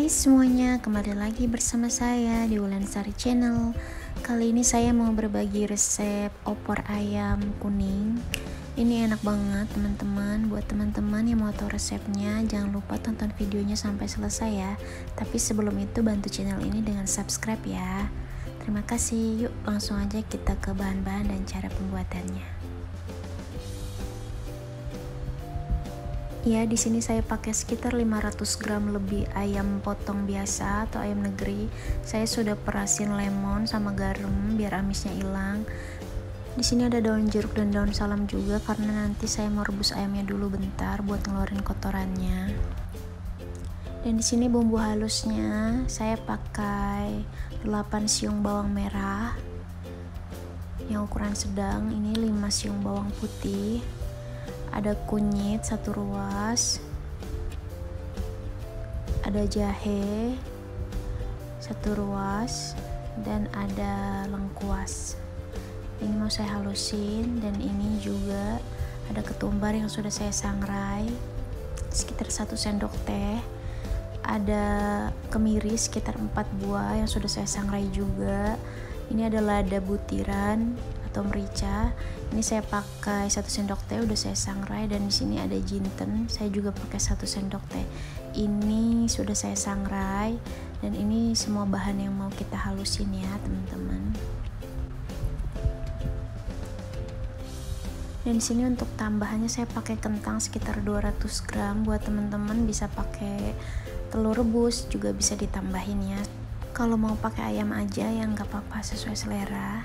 Hai semuanya, kembali lagi bersama saya di Wulan Sari Channel. Kali ini saya mau berbagi resep opor ayam kuning. Ini enak banget teman-teman. Buat teman-teman yang mau tahu resepnya, jangan lupa tonton videonya sampai selesai ya. Tapi sebelum itu bantu channel ini dengan subscribe ya. Terima kasih. Yuk langsung aja kita ke bahan-bahan dan cara pembuatannya. Ya, di sini saya pakai sekitar 500 gram lebih ayam potong biasa atau ayam negeri. Saya sudah perasin lemon sama garam biar amisnya hilang. Di sini ada daun jeruk dan daun salam juga karena nanti saya mau rebus ayamnya dulu bentar buat ngeluarin kotorannya. Dan di sini bumbu halusnya saya pakai 8 siung bawang merah yang ukuran sedang, ini 5 siung bawang putih. Ada kunyit 1 ruas, ada jahe 1 ruas, dan ada lengkuas. Ini mau saya halusin, dan ini juga ada ketumbar yang sudah saya sangrai sekitar 1 sendok teh. Ada kemiri sekitar 4 buah yang sudah saya sangrai juga. Ini ada lada butiran atau merica. Ini saya pakai 1 sendok teh udah saya sangrai, dan di sini ada jinten. Saya juga pakai 1 sendok teh. Ini sudah saya sangrai, dan ini semua bahan yang mau kita halusin ya, teman-teman. Dan di sini untuk tambahannya saya pakai kentang sekitar 200 gram. Buat teman-teman bisa pakai telur rebus juga bisa ditambahin ya. Kalau mau pakai ayam aja ya nggak apa-apa, sesuai selera.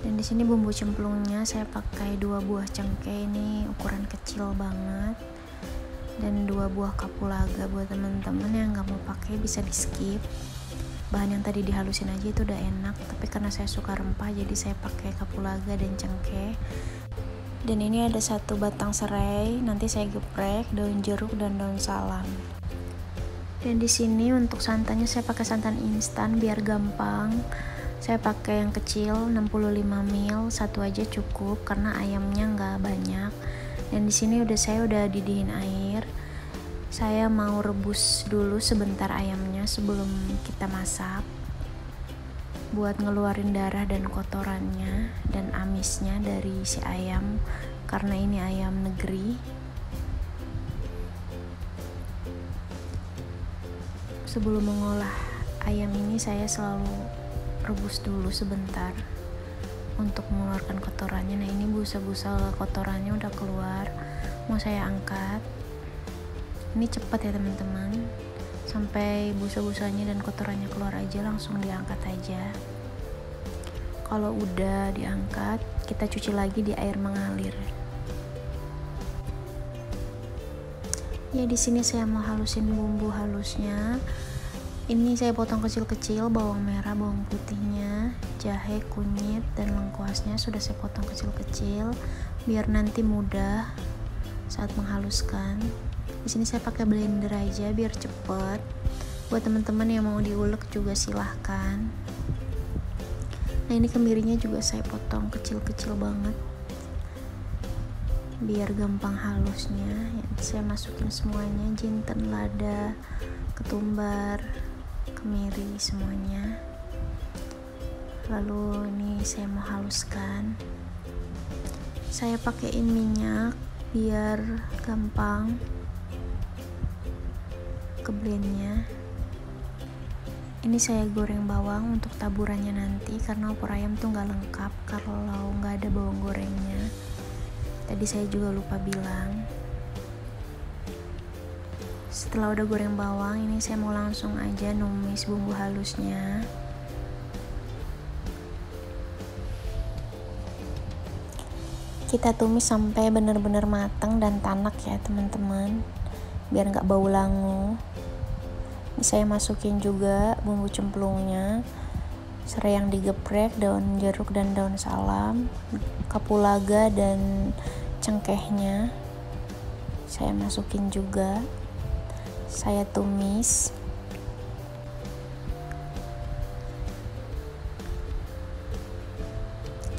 Dan di sini bumbu cemplungnya saya pakai 2 buah cengkeh, ini ukuran kecil banget, dan 2 buah kapulaga. Buat teman-teman yang nggak mau pakai bisa di skip. Bahan yang tadi dihalusin aja itu udah enak, tapi karena saya suka rempah jadi saya pakai kapulaga dan cengkeh. Dan ini ada 1 batang serai, nanti saya geprek, daun jeruk dan daun salam. Dan di sini untuk santannya saya pakai santan instan biar gampang. Saya pakai yang kecil 65 ml, 1 aja cukup karena ayamnya nggak banyak. Dan di sini saya udah didihin air. Saya mau rebus dulu sebentar ayamnya sebelum kita masak, buat ngeluarin darah dan kotorannya dan amisnya dari si ayam, karena ini ayam negeri. Sebelum mengolah ayam ini saya selalu rebus dulu sebentar untuk mengeluarkan kotorannya. Nah, ini busa-busa kotorannya udah keluar, mau saya angkat. Ini cepat ya teman-teman, sampai busa-busanya dan kotorannya keluar aja langsung diangkat aja. Kalau udah diangkat, kita cuci lagi di air mengalir. Ya, di sini saya mau halusin bumbu halusnya. Ini saya potong kecil-kecil, bawang merah, bawang putihnya, jahe, kunyit, dan lengkuasnya sudah saya potong kecil-kecil biar nanti mudah saat menghaluskan. Di sini saya pakai blender aja biar cepet. Buat teman-teman yang mau diulek juga silahkan. Nah, ini kemirinya juga saya potong kecil-kecil banget biar gampang halusnya. Saya masukin semuanya, jinten, lada, ketumbar, kemiri, semuanya. Lalu ini saya mau haluskan. Saya pakein minyak biar gampang ke blendnya. Ini saya goreng bawang untuk taburannya nanti, karena opor ayam tuh nggak lengkap kalau nggak ada bawang gorengnya. Tadi saya juga lupa bilang. Setelah udah goreng bawang, ini saya mau langsung aja numis bumbu halusnya. Kita tumis sampai benar-benar matang dan tanak ya teman-teman, biar nggak bau langu. Ini saya masukin juga bumbu cemplungnya, serai yang digeprek, daun jeruk dan daun salam, kapulaga dan cengkehnya saya masukin juga. Saya tumis.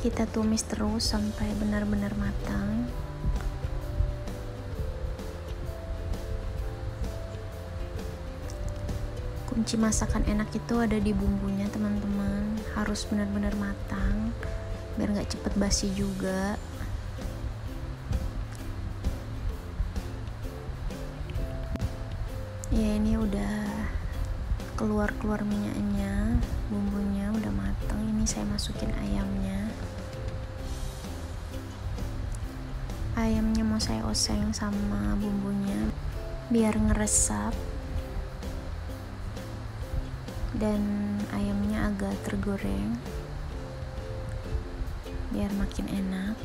Kita tumis terus sampai benar-benar matang. Kunci masakan enak itu ada di bumbunya teman-teman, harus benar-benar matang biar nggak cepet basi juga. Ya ini udah keluar minyaknya, bumbunya udah matang. Ini saya masukin ayamnya. Ayamnya mau saya oseng sama bumbunya biar ngeresap dan ayamnya agak tergoreng biar makin enak.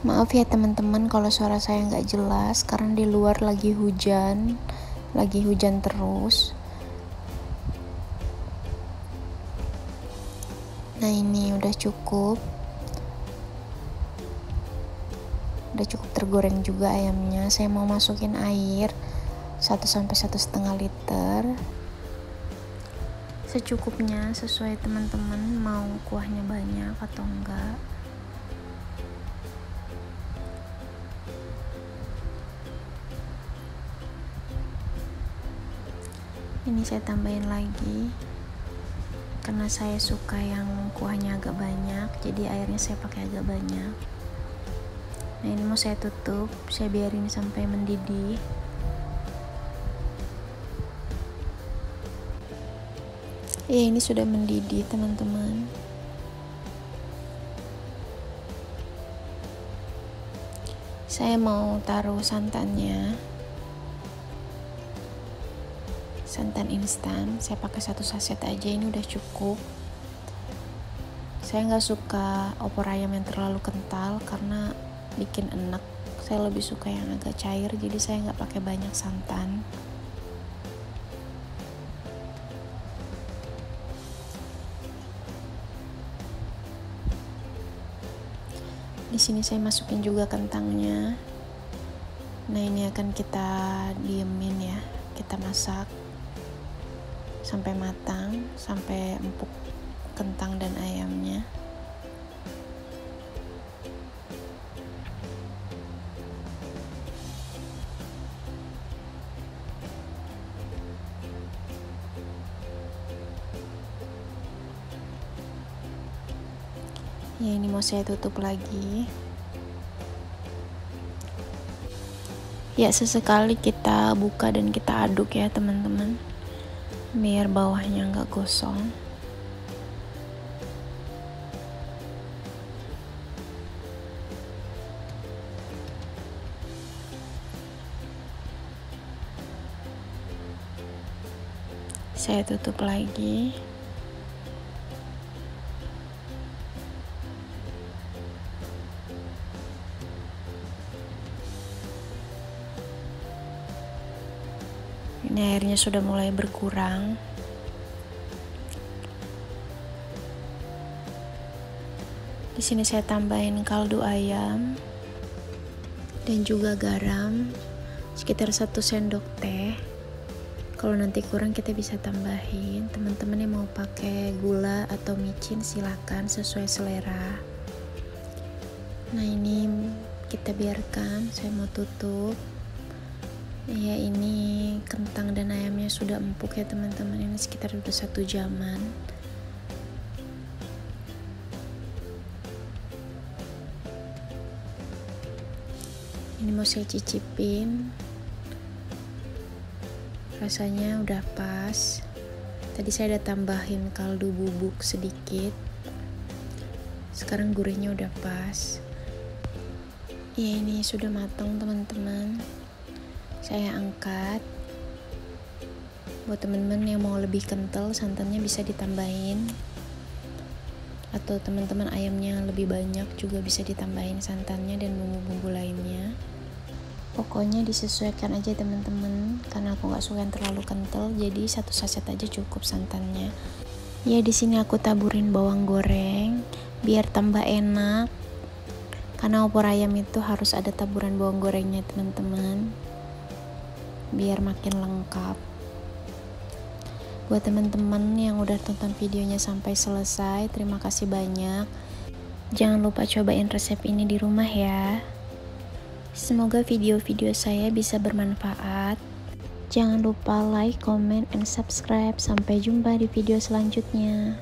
Maaf ya teman-teman kalau suara saya nggak jelas karena di luar lagi hujan terus. Nah ini udah cukup tergoreng juga ayamnya. Saya mau masukin air 1 sampai 1,5 liter secukupnya, sesuai teman-teman mau kuahnya banyak atau enggak. Ini saya tambahin lagi karena saya suka yang kuahnya agak banyak, jadi airnya saya pakai agak banyak. Nah ini mau saya tutup, saya biarin sampai mendidih. Ya ini sudah mendidih teman-teman. Saya mau taruh santannya. Santan instan, saya pakai 1 saset aja, ini udah cukup. Saya nggak suka opor ayam yang terlalu kental karena bikin enek. Saya lebih suka yang agak cair, jadi saya nggak pakai banyak santan. Di sini saya masukin juga kentangnya. Nah ini akan kita diemin ya, kita masak sampai matang, sampai empuk kentang dan ayamnya. Ya ini mau saya tutup lagi. Ya sesekali kita buka dan kita aduk ya teman-teman, biar bawahnya nggak gosong. Saya tutup lagi. Ini airnya sudah mulai berkurang. Di sini saya tambahin kaldu ayam dan juga garam sekitar 1 sendok teh. Kalau nanti kurang kita bisa tambahin. Teman-teman yang mau pakai gula atau micin silakan sesuai selera. Nah ini kita biarkan, saya mau tutup. Ya ini kentang dan ayamnya sudah empuk ya teman-teman, ini sekitar udah 1 jaman. Ini mau saya cicipin, rasanya udah pas. Tadi saya udah tambahin kaldu bubuk sedikit, sekarang gurihnya udah pas. Ya ini sudah matang teman-teman, saya angkat. Buat teman-teman yang mau lebih kental, santannya bisa ditambahin, atau teman-teman ayamnya lebih banyak juga bisa ditambahin santannya dan bumbu-bumbu lainnya. Pokoknya disesuaikan aja teman-teman, karena aku nggak suka yang terlalu kental, jadi 1 saset aja cukup santannya. Ya di sini aku taburin bawang goreng biar tambah enak, karena opor ayam itu harus ada taburan bawang gorengnya teman-teman, biar makin lengkap. Buat teman-teman yang udah tonton videonya sampai selesai, terima kasih banyak. Jangan lupa cobain resep ini di rumah ya. Semoga video-video saya bisa bermanfaat. Jangan lupa like, comment, and subscribe. Sampai jumpa di video selanjutnya.